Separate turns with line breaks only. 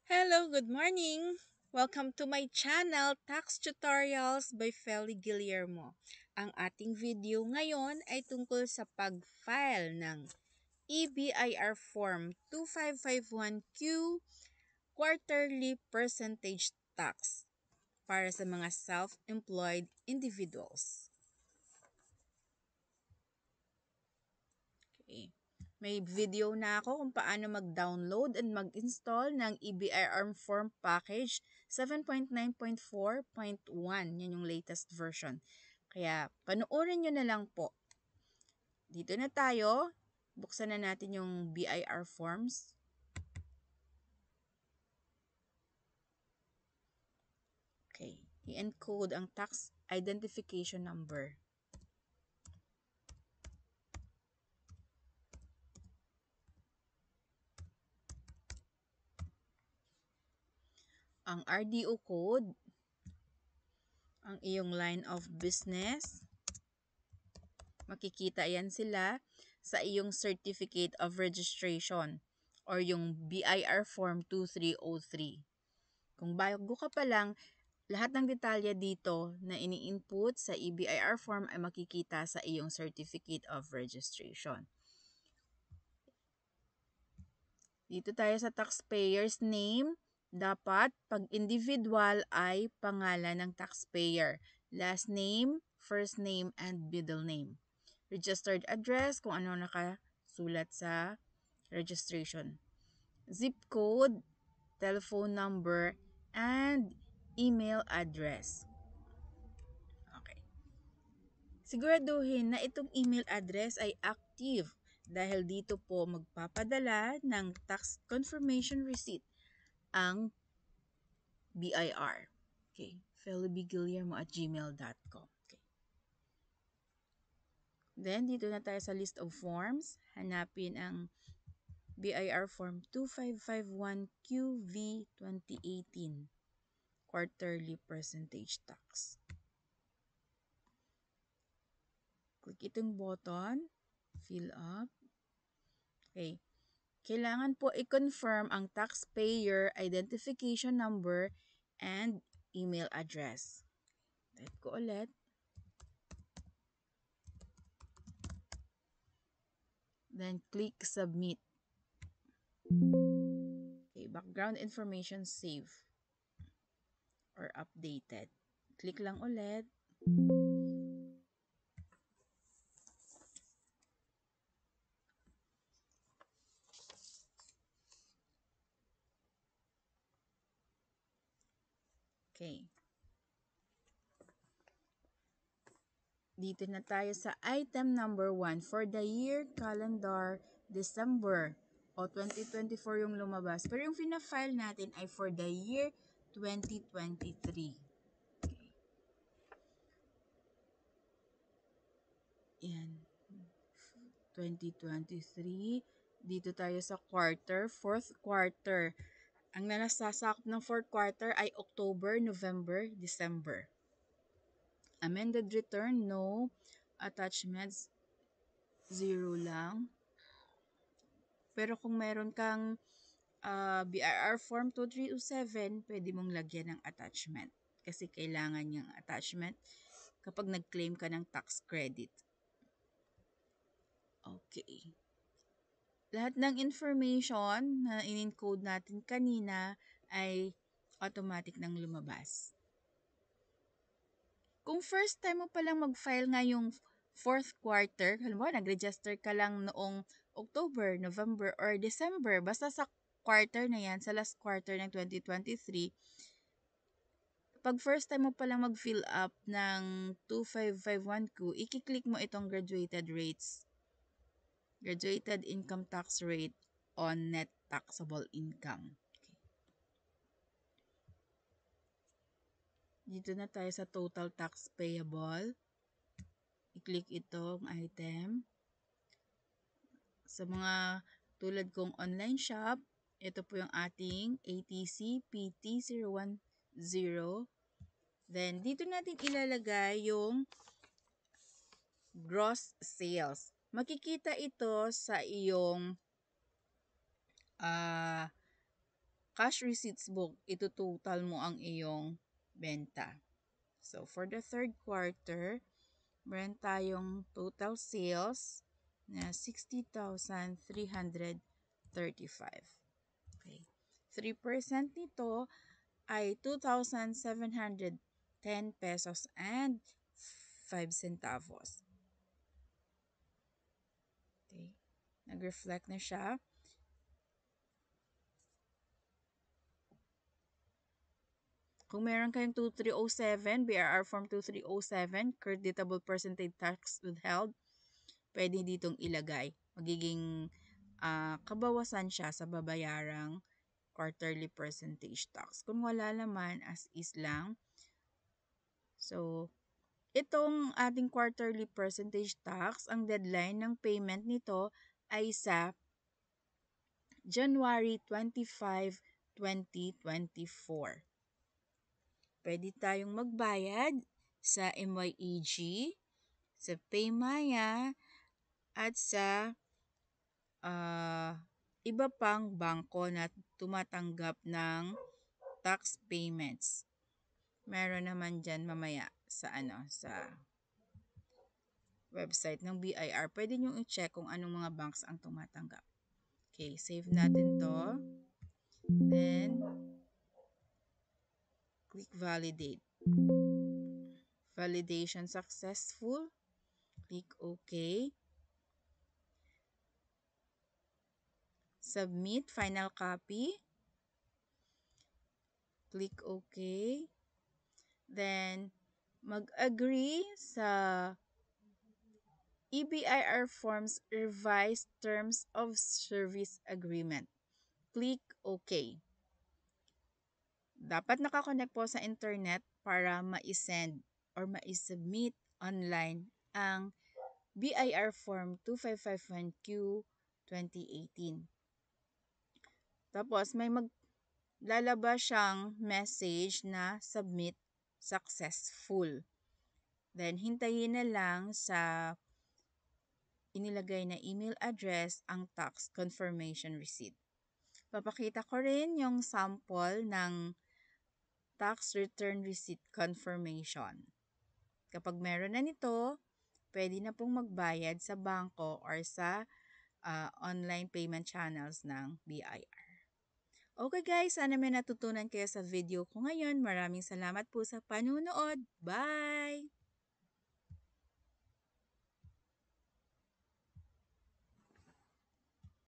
Hello, good morning! Welcome to my channel, Tax Tutorials by Feli Guillermo. Ang ating video ngayon ay tungkol sa pag-file ng EBIR Form 2551Q Quarterly Percentage Tax para sa mga self-employed individuals. Okay. May video na ako kung paano mag-download and mag-install ng EBIR Form Package 7.9.4.1. Yan yung latest version. Kaya panoorin nyo na lang po. Dito na tayo. Buksan na natin yung BIR forms. Okay. I-encode ang tax identification number. Ang RDO code, ang iyong line of business. Makikita yan sila sa iyong Certificate of Registration or yung BIR Form 2303. Kung bago ka pa lang, lahat ng detalye dito na ini-input sa EBIR form ay makikita sa iyong Certificate of Registration. Dito tayo sa taxpayer's name. Dapat, pag individual ay pangalan ng taxpayer. Last name, first name, and middle name. Registered address, kung ano nakasulat sa registration. Zip code, telephone number, and email address. Okay. Siguraduhin na itong email address ay active dahil dito po magpapadala ng tax confirmation receipt ang BIR. Okay. felibguillermo@gmail.com. Okay. Then, dito na tayo sa list of forms. Hanapin ang BIR Form 2551QV 2018 Quarterly Percentage Tax. Click itong button. Fill up. Okay. Kailangan po i-confirm ang taxpayer identification number and email address. Type ko ulit. Then click submit. Okay, background information save or updated. Click lang ulit. Okay. Dito na tayo sa item number 1 for the year calendar December o 2024 yung lumabas. Pero yung fina-file natin ay for the year 2023. Okay. Yan. 2023. Dito tayo sa quarter, fourth quarter. Ang nasasakop ng fourth quarter ay October, November, December. Amended return, no. Attachments, 0 lang. Pero kung meron kang BIR Form 2307, pwede mong lagyan ng attachment. Kasi kailangan niyang attachment kapag nag-claim ka ng tax credit. Okay. Lahat ng information na in-encode natin kanina ay automatic nang lumabas. Kung first time mo palang mag-file ngayong fourth quarter, halimbawa nag-register ka lang noong October, November, or December, basta sa quarter na yan, sa last quarter ng 2023, pag first time mo palang mag-fill up ng 2551Q, i-click mo itong graduated rates. Graduated income tax rate on net taxable income. Okay. Dito na tayo sa total tax payable. I-click itong item. Sa mga tulad kong online shop, ito po yung ating ATC PT010. Then, dito natin ilalagay yung gross sales. Makikita ito sa iyong cash receipts book, itutotal mo ang iyong benta. So, for the third quarter, meron tayong total sales na 60,335. Okay. 3% nito ay 2,710 pesos and 5 centavos. Okay. Nag-reflect na siya. Kung meron kayong 2307, BRR Form 2307, creditable percentage tax withheld, pwede ditong ilagay. Magiging kabawasan siya sa babayarang quarterly percentage tax. Kung wala naman, as is lang. So, itong ating quarterly percentage tax, ang deadline ng payment nito ay sa January 25, 2024. Pwede tayong magbayad sa MYEG, sa Paymaya, at sa iba pang bangko na tumatanggap ng tax payments. Meron naman dyan mamaya sa website ng BIR. Pwede nyo i-check kung anong mga banks ang tumatanggap. Okay, save natin to. Then, click validate. Validation successful. Click OK. Submit final copy. Click OK. Then, mag-agree sa EBIR Forms Revised Terms of Service Agreement. Click OK. Dapat nakakonect po sa internet para ma-send or ma-submit online ang BIR Form 2551Q 2018. Tapos may maglalabas siyang message na submit successful. Then hintayin na lang sa inilagay na email address ang tax confirmation receipt. Papakita ko rin yung sample ng tax return receipt confirmation. Kapag meron na nito, pwede na pong magbayad sa bangko or sa online payment channels ng BIR. Okay guys, sana may natutunan kayo sa video ko ngayon. Maraming salamat po sa panunood. Bye!